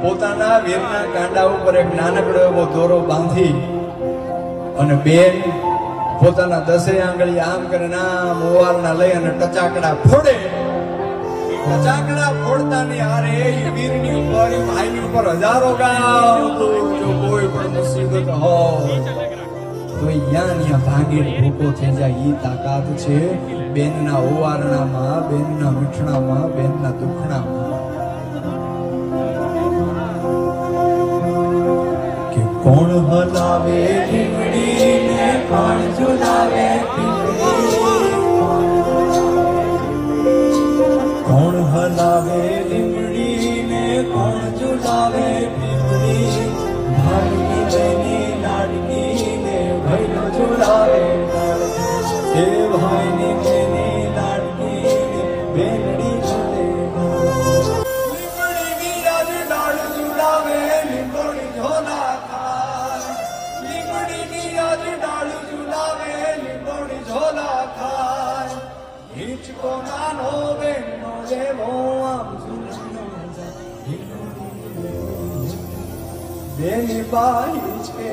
પોતાના વીરના કાંડા ઉપર એક નાનકડો એવો દોરો બાંધી અને બેન પોતાના 10 આંગળી આમ કરીને આમ ઓવારના લઈ અને ટચાકડા ફોડે. ટચાકડા ફોડતાની હારે એ વીરની ઉપર એ ભાઈની ઉપર હજારો ગાવ. જો કોઈ પણ મુસીબત હોય તો અહીંયા ભાગીને ભૂકો થઈ જાય. ઈ તાકાત છે બેનના ઓવારણામાં, બેનના મીઠણામાં, બેનના દુખણામાં. કે કોણ હલાવે લીમડીને, કોણ ઝુલાવે પીપળી, કોણ હલાવે લીમડીને, કોણ ઝુલાવે પીપળી. ભાઈની બેની લાડકીને ભાઈનો ઝુલાવે, એ ભાઈની બેની લાડકીને બેનડી ઝૂલે. લીમડીની રાજ ડાળ ઝુલાવે, લીંબોડી ઝોલા ખાય. લીમડીની રાજ ડાળ ઝુલાવે, લીંબોડી ઝોલા ખાય. હિંચકો નાનો બેનનો લેવો આમ ઝૂલનો જાય. બેની બાઈ છે